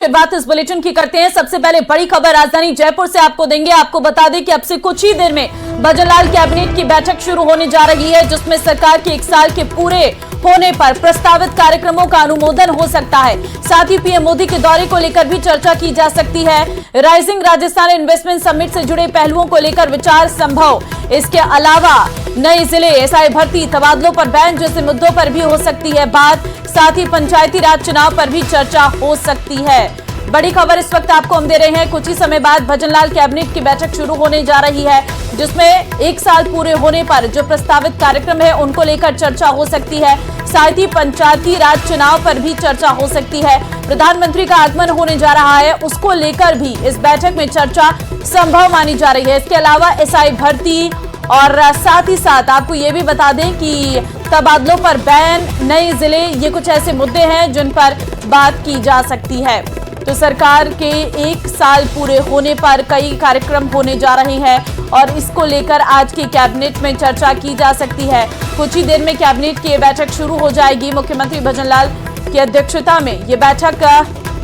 बात इस बुलेटिन की करते हैं। सबसे पहले बड़ी खबर राजधानी जयपुर से आपको देंगे। आपको बता दें कि अब से कुछ ही देर में भजनलाल कैबिनेट की बैठक शुरू होने जा रही है, जिसमें सरकार के 1 साल के पूरे होने पर प्रस्तावित कार्यक्रमों का अनुमोदन हो सकता है। साथ ही पीएम मोदी के दौरे को लेकर भी चर्चा की जा सकती है। राइजिंग राजस्थान इन्वेस्टमेंट समिट से जुड़े पहलुओं को लेकर विचार संभव। इसके अलावा नए जिले, एसआई भर्ती, तबादलों पर बैन जैसे मुद्दों पर भी हो सकती है बात। साथ ही पंचायती राज चुनाव पर भी चर्चा हो सकती है। बड़ी खबर इस वक्त आपको हम दे रहे हैं। कुछ ही समय बाद भजनलाल कैबिनेट की बैठक शुरू होने जा रही है, जिसमें 1 साल पूरे होने पर जो प्रस्तावित कार्यक्रम है उनको लेकर चर्चा हो सकती है। साथ ही पंचायती राज चुनाव पर भी चर्चा हो सकती है। प्रधानमंत्री का आगमन होने जा रहा है, उसको लेकर भी इस बैठक में चर्चा संभव मानी जा रही है। इसके अलावा एसआई भर्ती और साथ ही साथ आपको ये भी बता दें कि तबादलों पर बैन, नए जिले, ये कुछ ऐसे मुद्दे हैं जिन पर बात की जा सकती है। तो सरकार के 1 साल पूरे होने पर कई कार्यक्रम होने जा रहे हैं और इसको लेकर आज की कैबिनेट में चर्चा की जा सकती है। कुछ ही देर में कैबिनेट की बैठक शुरू हो जाएगी। मुख्यमंत्री भजनलाल की अध्यक्षता में ये बैठक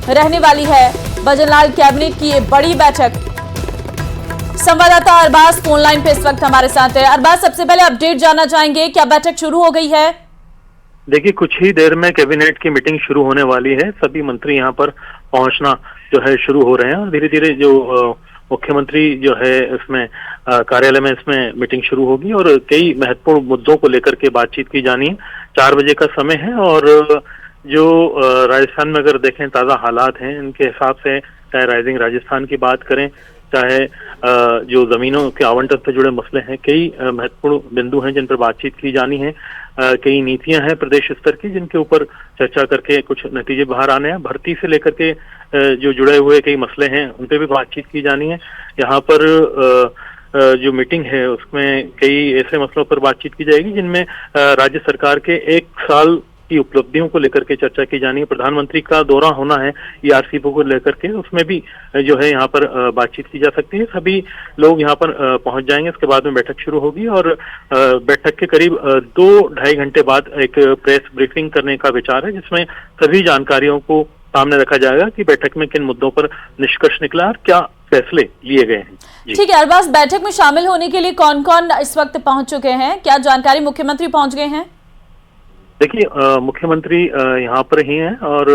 रहने वाली है। भजनलाल कैबिनेट की ये बड़ी बैठक। संवाददाता अरबाज फोन लाइन पे इस वक्त हमारे साथ है। अरबाज, सबसे पहले अपडेट जानना चाहेंगे, क्या बैठक शुरू हो गई है? देखिए, कुछ ही देर में कैबिनेट की मीटिंग शुरू होने वाली है। सभी मंत्री यहाँ पर पहुंचना जो है शुरू हो रहे हैं और धीरे धीरे जो मुख्यमंत्री जो है इसमें कार्यालय में इसमें मीटिंग शुरू होगी और कई महत्वपूर्ण मुद्दों को लेकर के बातचीत की जानी है। 4 बजे का समय है और जो राजस्थान में अगर देखें ताज़ा हालात हैं, इनके हिसाब से चाहे राइजिंग राजस्थान की बात करें, चाहे जो जमीनों के आवंटन से जुड़े मसले हैं, कई महत्वपूर्ण बिंदु हैं जिन पर बातचीत की जानी है। कई नीतियां हैं प्रदेश स्तर की जिनके ऊपर चर्चा करके कुछ नतीजे बाहर आने हैं। भर्ती से लेकर के जो जुड़े हुए कई मसले हैं उन पर भी बातचीत की जानी है। यहाँ पर जो मीटिंग है उसमें कई ऐसे मसलों पर बातचीत की जाएगी जिनमें राज्य सरकार के 1 साल की उपलब्धियों को लेकर के चर्चा की जानी है। प्रधानमंत्री का दौरा होना है ईआरसीपी को लेकर के, उसमें भी जो है यहाँ पर बातचीत की जा सकती है। सभी लोग यहाँ पर पहुंच जाएंगे। इसके बाद में बैठक शुरू होगी और बैठक के करीब 2-2.5 घंटे बाद एक प्रेस ब्रीफिंग करने का विचार है, जिसमें सभी जानकारियों को सामने रखा जाएगा कि बैठक में किन मुद्दों पर निष्कर्ष निकला और क्या फैसले लिए गए हैं। ठीक है अरबाज, बैठक में शामिल होने के लिए कौन कौन इस वक्त पहुंच चुके हैं? क्या जानकारी मुख्यमंत्री पहुंच गए हैं? देखिए, मुख्यमंत्री यहाँ पर ही हैं और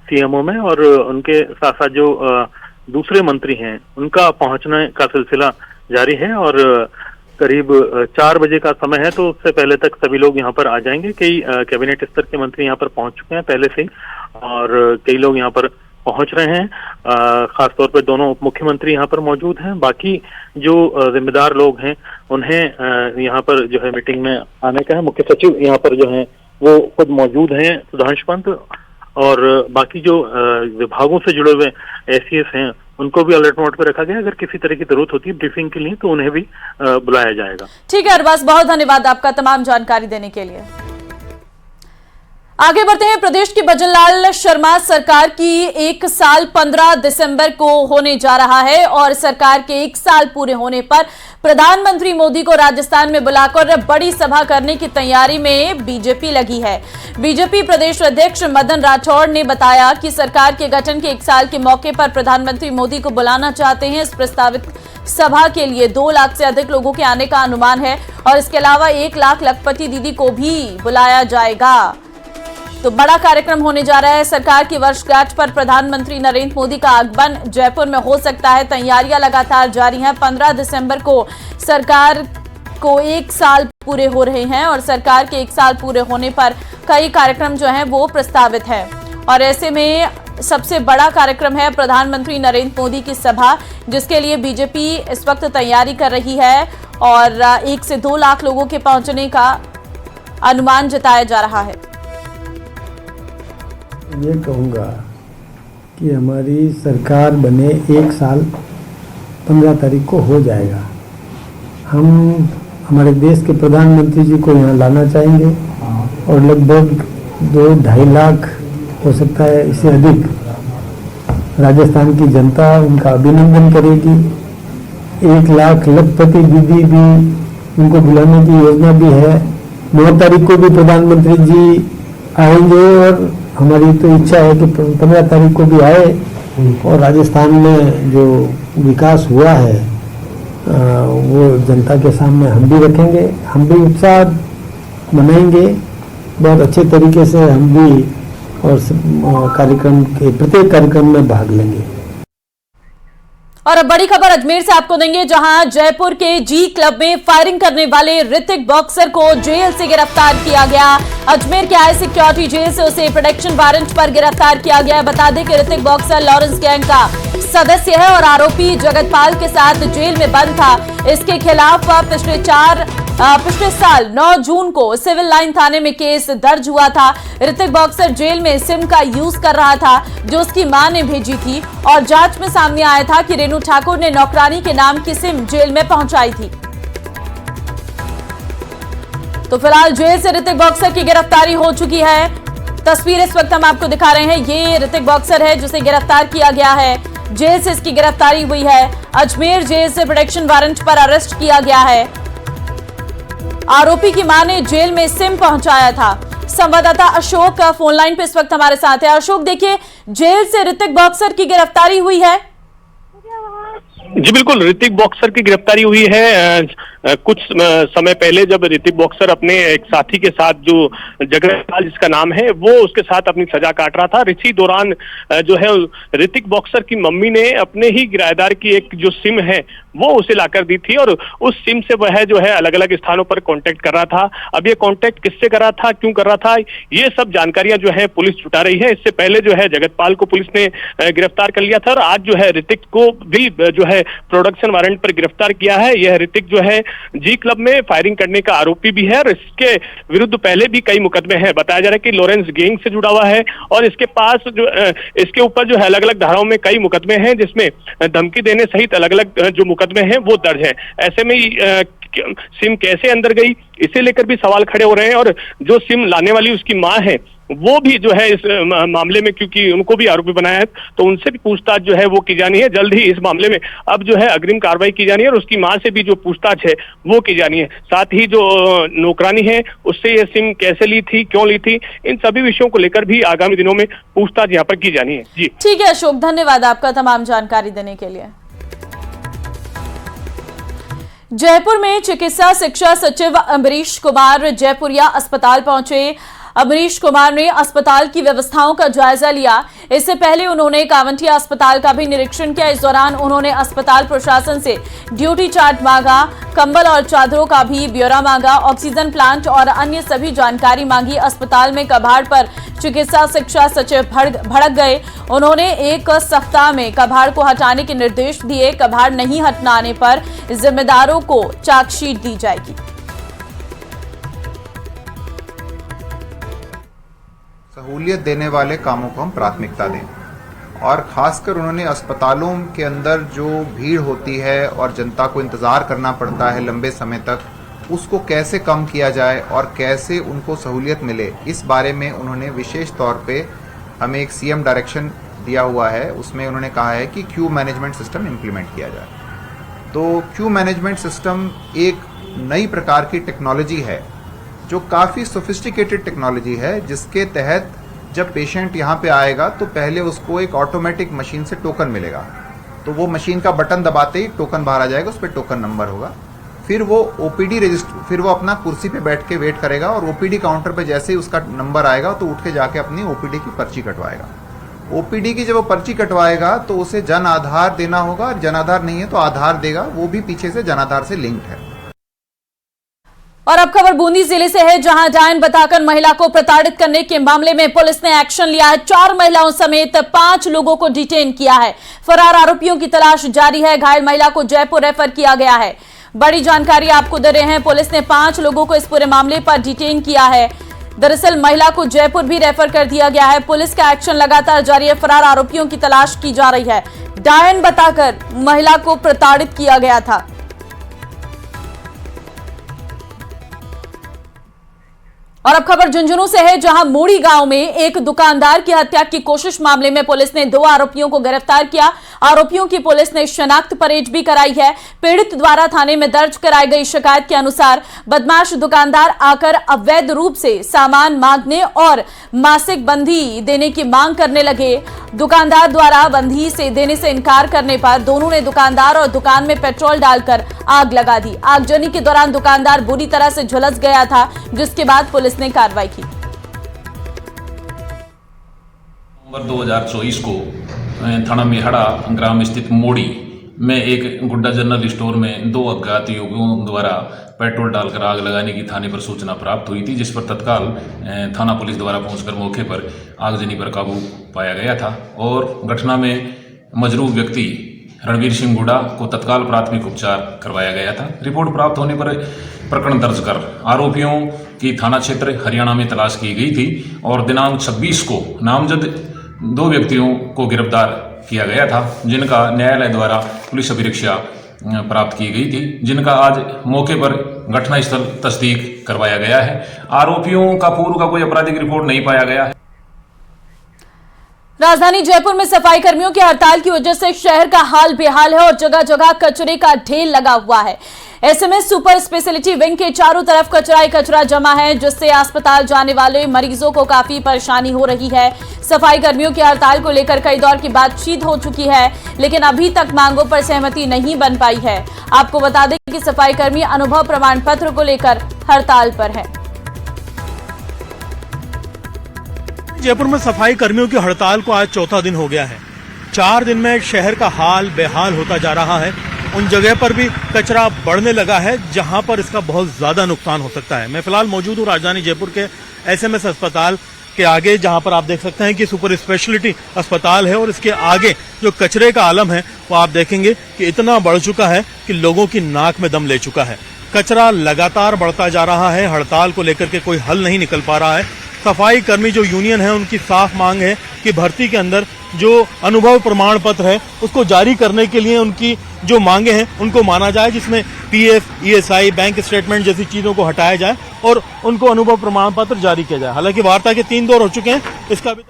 सीएमओ में, और उनके साथ साथ जो दूसरे मंत्री हैं उनका पहुंचने का सिलसिला जारी है और करीब 4 बजे का समय है, तो उससे पहले तक सभी लोग यहाँ पर आ जाएंगे। कई कैबिनेट स्तर के मंत्री यहाँ पर पहुंच चुके हैं पहले से ही और कई लोग यहाँ पर पहुंच रहे हैं। खासतौर पर दोनों उप मुख्यमंत्री यहाँ पर मौजूद हैं। बाकी जो जिम्मेदार लोग हैं उन्हें यहाँ पर जो है मीटिंग में आने का है। मुख्य सचिव यहाँ पर जो है वो खुद मौजूद हैं, सुधांशु पंत, और बाकी जो विभागों से जुड़े हुए एसीएस हैं उनको भी अलर्ट मोड पर रखा गया। अगर किसी तरह की जरूरत होती है ब्रीफिंग के लिए तो उन्हें भी बुलाया जाएगा। ठीक है अरबाज, बहुत धन्यवाद आपका तमाम जानकारी देने के लिए। आगे बढ़ते हैं। प्रदेश की भजनलाल शर्मा सरकार की 1 साल 15 दिसंबर को होने जा रहा है और सरकार के 1 साल पूरे होने पर प्रधानमंत्री मोदी को राजस्थान में बुलाकर बड़ी सभा करने की तैयारी में बीजेपी लगी है। बीजेपी प्रदेश अध्यक्ष मदन राठौड़ ने बताया कि सरकार के गठन के 1 साल के मौके पर प्रधानमंत्री मोदी को बुलाना चाहते हैं। इस प्रस्तावित सभा के लिए 2 लाख से अधिक लोगों के आने का अनुमान है और इसके अलावा 1 लाख लखपति दीदी को भी बुलाया जाएगा। तो बड़ा कार्यक्रम होने जा रहा है। सरकार की वर्षगांठ पर प्रधानमंत्री नरेंद्र मोदी का आगमन जयपुर में हो सकता है। तैयारियां लगातार जारी हैं। 15 दिसंबर को सरकार को 1 साल पूरे हो रहे हैं और सरकार के 1 साल पूरे होने पर कई कार्यक्रम जो हैं वो प्रस्तावित हैं और ऐसे में सबसे बड़ा कार्यक्रम है प्रधानमंत्री नरेंद्र मोदी की सभा, जिसके लिए बीजेपी इस वक्त तैयारी कर रही है और 1 से 2 लाख लोगों के पहुंचने का अनुमान जताया जा रहा है। ये कहूँगा कि हमारी सरकार बने 1 साल 15 तारीख को हो जाएगा। हम हमारे देश के प्रधानमंत्री जी को यहाँ लाना चाहेंगे और लगभग 2-2.5 लाख हो सकता है, इससे अधिक राजस्थान की जनता उनका अभिनंदन करेगी। 1 लाख लखपति दीदी भी उनको बुलाने की योजना भी है। 9 तारीख को भी प्रधानमंत्री जी आएंगे और हमारी तो इच्छा है कि 15 तारीख को भी आए और राजस्थान में जो विकास हुआ है वो जनता के सामने हम भी रखेंगे, हम भी उत्साह मनाएंगे बहुत अच्छे तरीके से, हम भी और कार्यक्रम के प्रत्येक कार्यक्रम में भाग लेंगे। और अब बड़ी खबर अजमेर से आपको देंगे, जहां जयपुर के जी क्लब में फायरिंग करने वाले ऋतिक बॉक्सर को जेल से गिरफ्तार किया गया। अजमेर के हाई सिक्योरिटी जेल से उसे प्रोटेक्शन वारंट पर गिरफ्तार किया गया। बता दें कि ऋतिक बॉक्सर लॉरेंस गैंग का सदस्य है और आरोपी जगतपाल के साथ जेल में बंद था। इसके खिलाफ पिछले साल 9 जून को सिविल लाइन थाने में केस दर्ज हुआ था। ऋतिक बॉक्सर जेल में सिम का यूज कर रहा था जो उसकी मां ने भेजी थी और जांच में सामने आया था कि रेणु ठाकुर ने नौकरानी के नाम की सिम जेल में पहुंचाई थी। तो फिलहाल जेल से ऋतिक बॉक्सर की गिरफ्तारी हो चुकी है। तस्वीर इस वक्त हम आपको दिखा रहे हैं, ये ऋतिक बॉक्सर है जिसे गिरफ्तार किया गया है। जेल से इसकी गिरफ्तारी हुई है। अजमेर जेल से प्रोटेक्शन वारंट पर अरेस्ट किया गया है। आरोपी की मां ने जेल में सिम पहुंचाया था। संवाददाता अशोक फोन लाइन पे इस वक्त हमारे साथ है। अशोक, देखिए, जेल से ऋतिक बॉक्सर की गिरफ्तारी हुई है। जी बिल्कुल, ऋतिक बॉक्सर की गिरफ्तारी हुई है। कुछ समय पहले जब ऋतिक बॉक्सर अपने एक साथी के साथ, जो जगतपाल जिसका नाम है, वो उसके साथ अपनी सजा काट रहा था। इसी दौरान जो है ऋतिक बॉक्सर की मम्मी ने अपने ही किराएदार की एक जो सिम है वो उसे लाकर दी थी और उस सिम से वह जो है अलग अलग स्थानों पर कांटेक्ट कर रहा था। अब ये कांटेक्ट किससे कर रहा था, क्यों कर रहा था, ये सब जानकारियां जो है पुलिस जुटा रही है। इससे पहले जो है जगतपाल को पुलिस ने गिरफ्तार कर लिया था और आज जो है ऋतिक को भी जो है प्रोडक्शन वारंट पर गिरफ्तार किया है। यह ऋतिक जो है जी क्लब में फायरिंग करने का आरोपी भी है और इसके विरुद्ध पहले भी कई मुकदमे हैं। बताया जा रहा है कि लॉरेंस गैंग से जुड़ा हुआ है और इसके पास जो इसके ऊपर जो है अलग अलग धाराओं में कई मुकदमे हैं, जिसमें धमकी देने सहित अलग अलग जो मुकदमे हैं वो दर्ज हैं। ऐसे में सिम कैसे अंदर गई, इसे लेकर भी सवाल खड़े हो रहे हैं और जो सिम लाने वाली उसकी मां है वो भी जो है इस मामले में, क्योंकि उनको भी आरोपी बनाया है, तो उनसे भी पूछताछ जो है वो की जानी है। जल्द ही इस मामले में अब जो है अग्रिम कार्रवाई की जानी है और उसकी मां से भी जो पूछताछ है वो की जानी है। साथ ही जो नौकरानी है उससे ये सिम कैसे ली थी, क्यों ली थी, इन सभी विषयों को लेकर भी आगामी दिनों में पूछताछ यहाँ पर की जानी है। जी ठीक है अशोक, धन्यवाद आपका तमाम जानकारी देने के लिए। जयपुर में चिकित्सा शिक्षा सचिव अमरीश कुमार जयपुरिया अस्पताल पहुंचे। अमरीश कुमार ने अस्पताल की व्यवस्थाओं का जायजा लिया। इससे पहले उन्होंने कावंटिया अस्पताल का भी निरीक्षण किया। इस दौरान उन्होंने अस्पताल प्रशासन से ड्यूटी चार्ट मांगा, कंबल और चादरों का भी ब्यौरा मांगा, ऑक्सीजन प्लांट और अन्य सभी जानकारी मांगी। अस्पताल में कबाड़ पर चिकित्सा शिक्षा सचिव भड़क गए। उन्होंने एक सप्ताह में कबाड़ को हटाने के निर्देश दिए। कबाड़ नहीं हटाने पर जिम्मेदारों को चार्जशीट दी जाएगी। सहूलियत देने वाले कामों को हम प्राथमिकता दें और खासकर उन्होंने अस्पतालों के अंदर जो भीड़ होती है और जनता को इंतज़ार करना पड़ता है लंबे समय तक, उसको कैसे कम किया जाए और कैसे उनको सहूलियत मिले, इस बारे में उन्होंने विशेष तौर पे हमें एक सीएम डायरेक्शन दिया हुआ है। उसमें उन्होंने कहा है कि क्यू मैनेजमेंट सिस्टम इम्प्लीमेंट किया जाए। तो क्यू मैनेजमेंट सिस्टम एक नई प्रकार की टेक्नोलॉजी है जो काफ़ी सोफिस्टिकेटेड टेक्नोलॉजी है, जिसके तहत जब पेशेंट यहाँ पे आएगा तो पहले उसको एक ऑटोमेटिक मशीन से टोकन मिलेगा। तो वो मशीन का बटन दबाते ही टोकन बाहर आ जाएगा, उस पर टोकन नंबर होगा। फिर वो ओपीडी रजिस्टर, फिर वो अपना कुर्सी पे बैठ के वेट करेगा और ओपीडी काउंटर पे जैसे ही उसका नंबर आएगा तो उठ के जाके अपनी ओपीडी की पर्ची कटवाएगा। ओपीडी की जब वो पर्ची कटवाएगा तो उसे जन आधार देना होगा और जन आधार नहीं है तो आधार देगा, वो भी पीछे से जन आधार से लिंक्ड है। और अब खबर बूंदी जिले से है, जहां डायन बताकर महिला को प्रताड़ित करने के मामले में पुलिस ने एक्शन लिया है। 4 महिलाओं समेत 5 लोगों को डिटेन किया है। फरार आरोपियों की तलाश जारी है। घायल महिला को जयपुर रेफर किया गया है। बड़ी जानकारी आपको दे रहे हैं, पुलिस ने 5 लोगों को इस पूरे मामले पर डिटेन किया है। दरअसल महिला को जयपुर भी रेफर कर दिया गया है। पुलिस का एक्शन लगातार जारी है। फरार आरोपियों की तलाश की जा रही है। डायन बताकर महिला को प्रताड़ित किया गया था। और अब खबर झुंझुनू से है, जहां मोड़ी गांव में एक दुकानदार की हत्या की कोशिश मामले में पुलिस ने 2 आरोपियों को गिरफ्तार किया। आरोपियों की पुलिस ने शनाख्त परेड भी कराई है। पीड़ित द्वारा थाने में दर्ज कराई गई शिकायत के अनुसार बदमाश दुकानदार आकर अवैध रूप से सामान मांगने और मासिक बंधी देने की मांग करने लगे। दुकानदार द्वारा बंधी से देने से इनकार करने पर दोनों ने दुकानदार और दुकान में पेट्रोल डालकर आग लगा दी। आगजनी के दौरान दुकानदार बुरी तरह से झुलस गया था, जिसके बाद पुलिस ने कार्रवाई की। नवंबर 2024 को थाना मेहड़ा ग्राम स्थित मोड़ी में एक गुड्डा जनरल स्टोर में 2 अज्ञात युवकों द्वारा पेट्रोल डालकर आग लगाने की थाने पर सूचना प्राप्त हुई थी, जिस पर तत्काल थाना पुलिस द्वारा पहुंचकर मौके पर आगजनी पर काबू पाया गया था और घटना में मजरूह व्यक्ति रणवीर सिंह गुड़ा को तत्काल प्राथमिक उपचार करवाया गया था। रिपोर्ट प्राप्त होने पर प्रकरण दर्ज कर आरोपियों की थाना क्षेत्र हरियाणा में तलाश की गई थी और दिनांक 26 को नामजद 2 व्यक्तियों को गिरफ्तार किया गया था, जिनका न्यायालय द्वारा पुलिस अभिरक्षा प्राप्त की गई थी, जिनका आज मौके पर घटनास्थल तस्दीक करवाया गया है। आरोपियों का पूर्व का कोई आपराधिक रिपोर्ट नहीं पाया गया है। राजधानी जयपुर में सफाई कर्मियों की हड़ताल की वजह से शहर का हाल बेहाल है और जगह जगह कचरे का ढेर लगा हुआ है। ऐसे में सुपर स्पेशलिटी विंग के चारों तरफ कचरा ही कचरा जमा है, जिससे अस्पताल जाने वाले मरीजों को काफी परेशानी हो रही है। सफाई कर्मियों की हड़ताल को लेकर कई दौर की बातचीत हो चुकी है, लेकिन अभी तक मांगों पर सहमति नहीं बन पाई है। आपको बता दें कि सफाई कर्मी अनुभव प्रमाण पत्र को लेकर हड़ताल पर है। जयपुर में सफाई कर्मियों की हड़ताल को आज 4था दिन हो गया है। 4 दिन में शहर का हाल बेहाल होता जा रहा है। उन जगह पर भी कचरा बढ़ने लगा है जहां पर इसका बहुत ज्यादा नुकसान हो सकता है। मैं फिलहाल मौजूद हूं राजधानी जयपुर के SMS अस्पताल के आगे, जहां पर आप देख सकते हैं कि सुपर स्पेशलिटी अस्पताल है और इसके आगे जो कचरे का आलम है वो आप देखेंगे कि इतना बढ़ चुका है कि लोगों की नाक में दम ले चुका है। कचरा लगातार बढ़ता जा रहा है। हड़ताल को लेकर के कोई हल नहीं निकल पा रहा है। सफाई कर्मी जो यूनियन है उनकी साफ मांग है कि भर्ती के अंदर जो अनुभव प्रमाण पत्र है उसको जारी करने के लिए उनकी जो मांगे हैं उनको माना जाए, जिसमें PF, ESI, बैंक स्टेटमेंट जैसी चीजों को हटाया जाए और उनको अनुभव प्रमाण पत्र जारी किया जाए। हालांकि वार्ता के 3 दौर हो चुके हैं, इसका अभी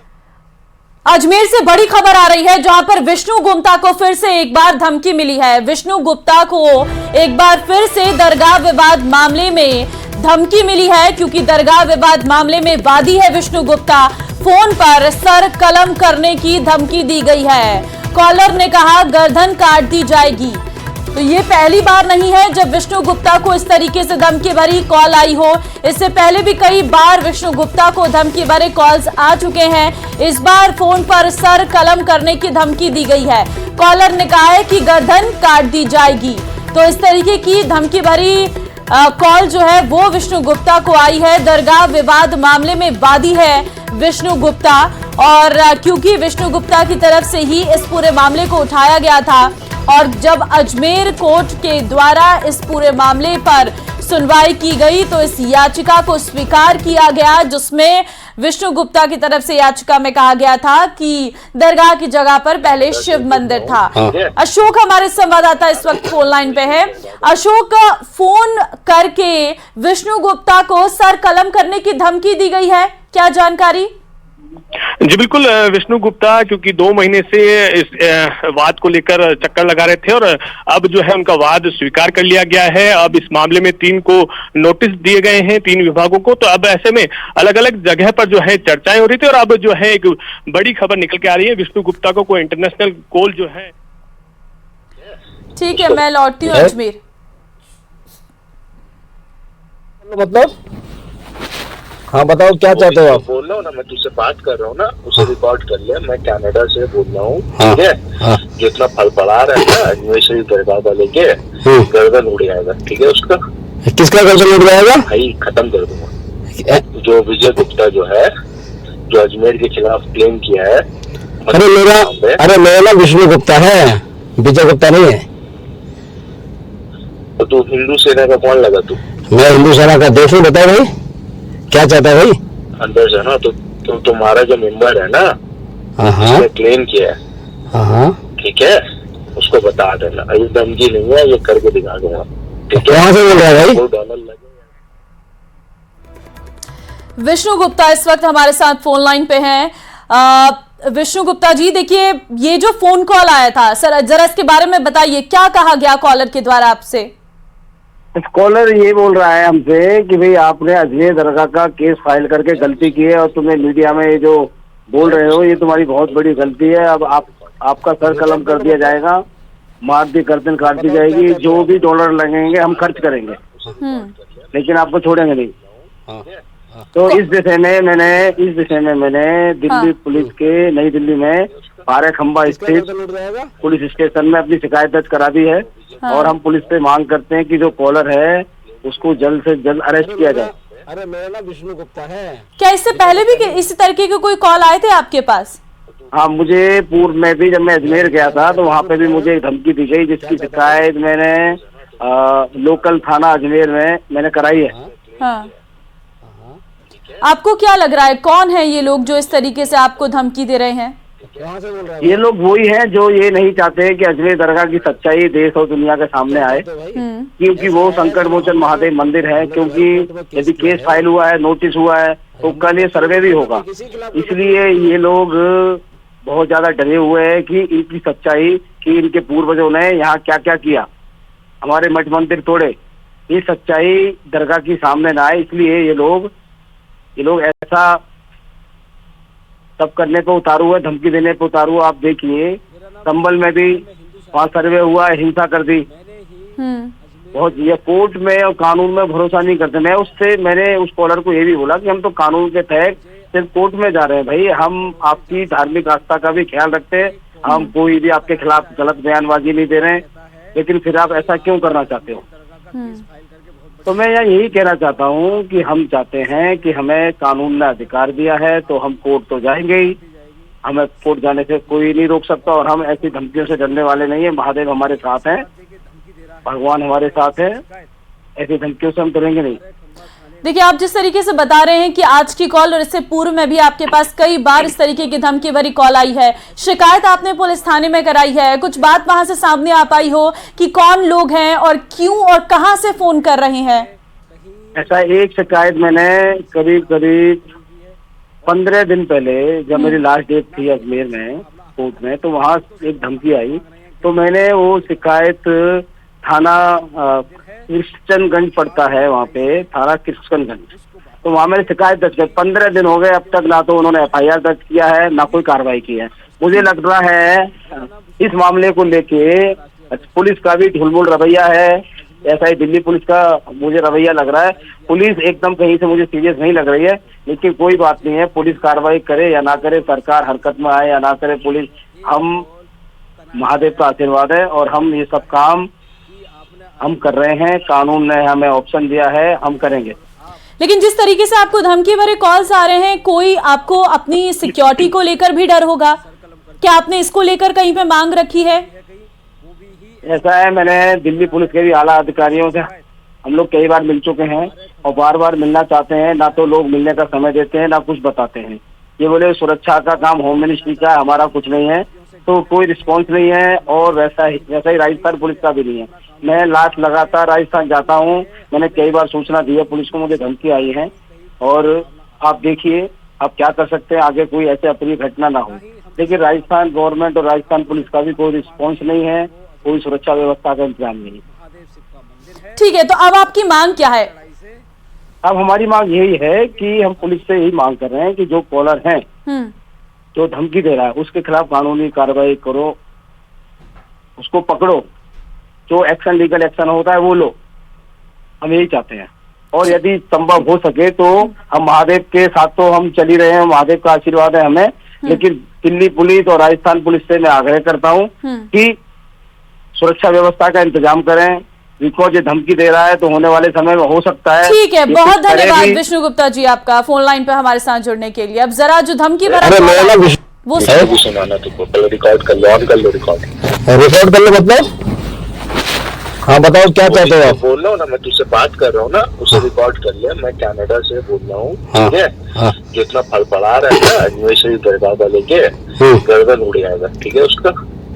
अजमेर से बड़ी खबर आ रही है, जहां पर विष्णु गुप्ता को फिर से एक बार धमकी मिली है। विष्णु गुप्ता को एक बार फिर से दरगाह विवाद मामले में धमकी मिली है, क्योंकि दरगाह विवाद मामले में वादी है विष्णु गुप्ता। फोन पर सर कलम करने की धमकी दी गई है। कॉलर ने कहा गर्दन काट दी जाएगी। तो ये पहली बार नहीं है जब विष्णु गुप्ता को इस तरीके से धमकी भरी कॉल आई हो। इससे पहले भी कई बार विष्णु गुप्ता को धमकी भरे कॉल्स आ चुके हैं। इस बार फोन पर सर कलम करने की धमकी दी गई है। कॉलर ने कहा है कि गर्दन काट दी जाएगी। तो इस तरीके की धमकी भरी कॉल जो है वो विष्णु गुप्ता को आई है। दरगाह विवाद मामले में वादी है विष्णु गुप्ता, और क्योंकि विष्णु गुप्ता की तरफ से ही इस पूरे मामले को उठाया गया था और जब अजमेर कोर्ट के द्वारा इस पूरे मामले पर सुनवाई की गई तो इस याचिका को स्वीकार किया गया, जिसमें विष्णु गुप्ता की तरफ से याचिका में कहा गया था कि दरगाह की जगह पर पहले शिव मंदिर था। अशोक हमारे संवाददाता इस वक्त फोन लाइन पे है। अशोक, फोन करके विष्णु गुप्ता को सर कलम करने की धमकी दी गई है, क्या जानकारी? जी बिल्कुल, विष्णु गुप्ता क्योंकि 2 महीने से इस वाद को लेकर चक्कर लगा रहे थे और अब जो है उनका वाद स्वीकार कर लिया गया है। अब इस मामले में 3 को नोटिस दिए गए हैं, 3 विभागों को। तो अब ऐसे में अलग अलग जगह पर जो है चर्चाएं हो रही थी और अब जो है एक बड़ी खबर निकल के आ रही है, विष्णु गुप्ता को कोई इंटरनेशनल कॉल जो है। ठीक है, मैं लौटती हूँ अजमेर। मतलब हाँ बताओ क्या चाहते हो आप? बोल रहा हूँ ना, मैं तुझसे बात कर रहा हूँ ना, उसे रिकॉर्ड कर लिया। मैं कनाडा से बोल रहा हूँ, ठीक है? जो इतना फल पड़ा रहा है ना अजमेर से दरगाह वाले के, गर्दन उड़ जाएगा, ठीक है? उसका किसका गर्दन उड़ जाएगा भाई? खत्म कर दूंगा। जो विजय गुप्ता जो है, जो अजमेर के खिलाफ क्लेम किया है। अरे मेरा नाम विष्णु गुप्ता है, विजय गुप्ता नहीं है। तो तू हिंदू सेना का कौन लगा? तू? मैं हिंदू सेना का देश हूँ। बताओ भाई क्या चाहता है भाई? अंदर से ना तो तुम्हारा जो मेंबर है ना, उसने क्लेम किया है, ठीक है? उसको बता देना। ये धमकी नहीं है, ये करके दिखा दूंगा, ठीक है? कहाँ से बोल रहा है भाई? $2 लगे। विष्णु गुप्ता इस वक्त हमारे साथ फोन लाइन पे हैं। विष्णु गुप्ता जी, देखिए ये जो फोन कॉल आया था, सर जरा इसके बारे में बताइए, क्या कहा गया कॉलर के द्वारा आपसे? कॉलर ये बोल रहा है हमसे कि भाई आपने अजमेर दरगाह का केस फाइल करके गलती की है और तुम्हें मीडिया में ये जो बोल रहे हो ये तुम्हारी बहुत बड़ी गलती है। अब आपका सर कलम कर दिया जाएगा, मार दी गर्दन काट दी जाएगी, जो भी डॉलर लगेंगे हम खर्च करेंगे, लेकिन आपको छोड़ेंगे नहीं। तो इस विषय में मैंने दिल्ली पुलिस के नई दिल्ली में पारे खंबा स्थित पुलिस स्टेशन में अपनी शिकायत दर्ज करा दी है। और हम पुलिस से मांग करते हैं कि जो कॉलर है उसको जल्द से जल्द अरेस्ट किया जाए। अरे मेरा नाम विष्णु गुप्ता है। क्या इससे पहले भी इसी तरीके के कोई कॉल आए थे आपके पास? हाँ, मुझे पूर्व में भी जब मैं अजमेर गया था तो वहाँ पे भी मुझे एक धमकी दी गई, जिसकी शिकायत मैंने लोकल थाना अजमेर में मैंने कराई है। हाँ। आपको क्या लग रहा है, कौन है ये लोग जो इस तरीके से आपको धमकी दे रहे हैं? ये लोग वही हैं जो ये नहीं चाहते कि अजमेर दरगाह की सच्चाई देश और दुनिया के सामने आए, क्योंकि वो संकट मोचन महादेव मंदिर है। क्योंकि यदि केस फाइल हुआ है, नोटिस हुआ है, तो कल ये सर्वे भी होगा। इसलिए ये लोग बहुत ज्यादा डरे हुए हैं कि इनकी सच्चाई, कि इनके पूर्वजों ने यहाँ क्या क्या किया, हमारे मठ मंदिर तोड़े, ये सच्चाई दरगाह की सामने ना आए। इसलिए ये लोग ऐसा सब करने पे उतारू है, धमकी देने पे उतारू। आप देखिए संभल में भी वहाँ सर्वे हुआ, हिंसा कर दी। बहुत ये कोर्ट में और कानून में भरोसा नहीं करते। मैंने उस कॉलर को ये भी बोला कि हम तो कानून के तहत सिर्फ कोर्ट में जा रहे हैं भाई, हम आपकी धार्मिक आस्था का भी ख्याल रखते हैं, हम कोई भी आपके खिलाफ गलत बयानबाजी नहीं दे रहे हैं, लेकिन फिर आप ऐसा क्यों करना चाहते हो? तो मैं यही कहना चाहता हूँ कि हम चाहते हैं कि हमें कानून ने अधिकार दिया है तो हम कोर्ट तो जाएंगे ही, हमें कोर्ट जाने से कोई नहीं रोक सकता। और हम ऐसी धमकियों से डरने वाले नहीं है। महादेव हमारे साथ हैं, भगवान हमारे साथ है, ऐसी धमकियों से हम डरेंगे नहीं। देखिए, आप जिस तरीके से बता रहे हैं कि आज की कॉल और इससे पूर्व में भी आपके पास कई बार इस तरीके की धमकी भरी कॉल आई है, शिकायत आपने पुलिस थाने में कराई है, कुछ बात वहां से सामने आ पाई हो कि कौन लोग हैं और क्यों और कहां से फोन कर रहे हैं? ऐसा एक शिकायत मैंने करीब 15 दिन पहले, जब मेरी लास्ट डेट थी अजमेर में कोर्ट में, तो वहाँ एक धमकी आई। तो मैंने वो शिकायत थाना कृष्णगंज पड़ता है, वहाँ पे थाना कृष्णगंज, तो वहाँ मैंने शिकायत दर्ज की। 15 दिन हो गए, अब तक ना तो उन्होंने FIR दर्ज किया है, ना कोई कार्रवाई की है। मुझे लग रहा है इस मामले को लेके पुलिस का भी ढुलमुल रवैया है। ऐसा ही दिल्ली पुलिस का मुझे रवैया लग रहा है। पुलिस एकदम कहीं से मुझे सीरियस नहीं लग रही है, लेकिन कोई बात नहीं है, पुलिस कार्रवाई करे या ना करे, सरकार हरकत में आए या ना करे, पुलिस, हम महादेव का आशीर्वाद है और हम ये सब काम हम कर रहे हैं। कानून ने हमें ऑप्शन दिया है, हम करेंगे। लेकिन जिस तरीके से आपको धमकी भरे कॉल्स आ रहे हैं, कोई आपको अपनी सिक्योरिटी को लेकर भी डर होगा, क्या आपने इसको लेकर कहीं पे मांग रखी है? ऐसा है, मैंने दिल्ली पुलिस के भी आला अधिकारियों से हम लोग कई बार मिल चुके हैं और बार बार मिलना चाहते हैं, ना तो लोग मिलने का समय देते हैं, ना कुछ बताते हैं। ये बोले सुरक्षा का काम होम मिनिस्ट्री का है, हमारा कुछ नहीं है, तो कोई रिस्पॉन्स नहीं है। और वैसा ही राजस्थान पुलिस का भी नहीं है। मैं लगातार राजस्थान जाता हूँ, मैंने कई बार सूचना दी है पुलिस को, मुझे धमकी आई है। और आप देखिए आप क्या कर सकते हैं, आगे कोई ऐसे अप्रिय घटना ना हो। लेकिन राजस्थान गवर्नमेंट और राजस्थान पुलिस का भी कोई रिस्पॉन्स नहीं है, कोई सुरक्षा व्यवस्था का इंतजाम नहीं। ठीक है, तो अब आपकी मांग क्या है? अब हमारी मांग यही है कि हम पुलिस से यही मांग कर रहे हैं कि जो कॉलर हैं, जो धमकी दे रहा है, उसके खिलाफ कानूनी कार्रवाई करो, उसको पकड़ो, जो एक्शन लीगल एक्शन होता है वो लो, हम यही चाहते हैं। और यदि संभव हो सके तो हम महादेव के साथ तो हम चल ही रहे हैं, महादेव का आशीर्वाद है हमें, लेकिन दिल्ली पुलिस और राजस्थान पुलिस से मैं आग्रह करता हूँ कि सुरक्षा व्यवस्था का इंतजाम करें। बिकॉज ये धमकी दे रहा है तो होने वाले समय में हो सकता है। ठीक है, बहुत धन्यवाद विष्णु गुप्ता जी आपका फोन लाइन पे हमारे साथ जुड़ने के लिए। अब जरा जो धमकी भरा वो सुनाना, तो रिकॉर्ड कर लो, ऑन कर लो, रिकॉर्ड कर लो। मतलब हाँ बताओ क्या चाहते हो आप? बोल रहा हूँ ना, मैं तुझसे बात कर रहा हूँ ना, उसे रिकॉर्ड कर लिया। मैं कनाडा से बोल रहा हूँ, ठीक है? जो इतना फड़फड़ा रहा है ना अजमेर शरीफ दरगाह वाले के, गर्दन उड़ जाएगा, ठीक है? उसका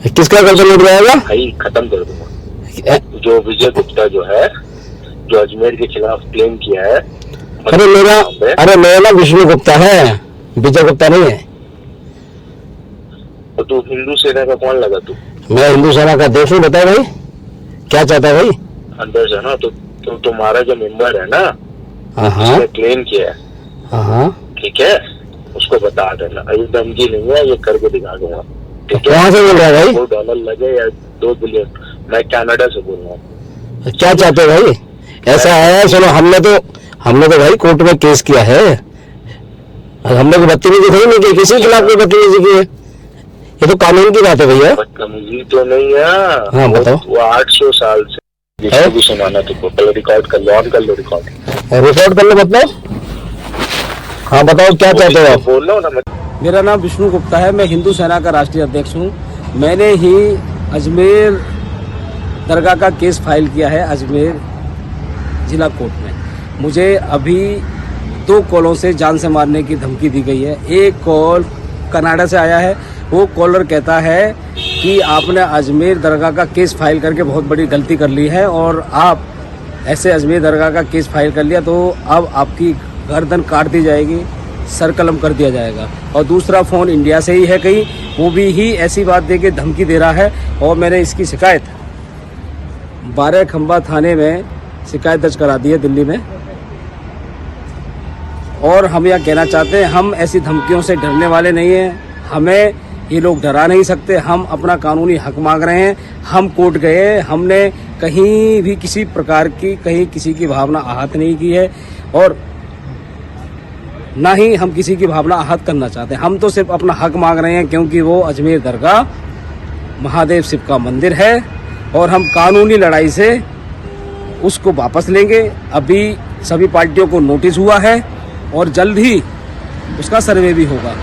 किसका गर्दन उड़ जाएगा भाई, खत्म कर दूंगा। जो विजय गुप्ता जो है, जो अजमेर के खिलाफ क्लेम किया है, अरे मेरा नाम विष्णु गुप्ता है, विजय गुप्ता नहीं है। तो तू हिंदू सेना का कौन लगा तू? मैं हिंदू सेना का अध्यक्ष हूँ। बताओ भाई क्या चाहता है भाई? अंदर से ना तो तुम्हारा जो मेंबर है ना, उसने क्लेम किया है, ठीक है, उसको बता देना। ये धमकी नहीं है, ये करके दिखा दूंगा, ठीक है? कहाँ से बोल रहा है भाई? $2 लगे या 2 बिलियन, मैं कनाडा से बोल रहा हूँ। क्या चाहते हो भाई? ऐसा है, सुनो, हमने तो भाई कोर्ट में केस किया है। हमने कोई बदतमीजी थोड़ी नहीं की, किसी के खिलाफ कोई बदतमीजी की है। ये तो कानून की बात है भैया। बदतमीजी तो नहीं है। हाँ बताओ। वो 800 साल से भी सुनाना तुमको, पहले रिकॉर्ड कर लो, ऑन कर लो रिकॉर्ड कर लो, मतलब। हाँ बताओ क्या चाहते हो आप? बोल लो ना। मेरा नाम विष्णु गुप्ता है, मैं हिंदू सेना का राष्ट्रीय अध्यक्ष हूँ। मैंने ही अजमेर दरगाह का केस फाइल किया है अजमेर जिला कोर्ट में। मुझे अभी 2 कॉलों से जान से मारने की धमकी दी गई है। एक कॉल कनाडा से आया है, वो कॉलर कहता है कि आपने अजमेर दरगाह का केस फाइल करके बहुत बड़ी गलती कर ली है और आप ऐसे अजमेर दरगाह का केस फाइल कर लिया तो अब आपकी गर्दन काट दी जाएगी, सर कलम कर दिया जाएगा। और दूसरा फ़ोन इंडिया से ही है कहीं, वो भी ही ऐसी बात दे के धमकी दे रहा है और मैंने इसकी शिकायत 12 खंबा थाने में शिकायत दर्ज करा दी है दिल्ली में। और हम यह कहना चाहते हैं, हम ऐसी धमकियों से डरने वाले नहीं हैं, हमें ये लोग डरा नहीं सकते। हम अपना कानूनी हक मांग रहे हैं। हम कोर्ट गए, हमने कहीं भी किसी प्रकार की कहीं किसी की भावना आहत नहीं की है और ना ही हम किसी की भावना आहत करना चाहते हैं। हम तो सिर्फ अपना हक मांग रहे हैं क्योंकि वो अजमेर दरगाह महादेव शिव का मंदिर है और हम कानूनी लड़ाई से उसको वापस लेंगे। अभी सभी पार्टियों को नोटिस हुआ है और जल्द ही उसका सर्वे भी होगा।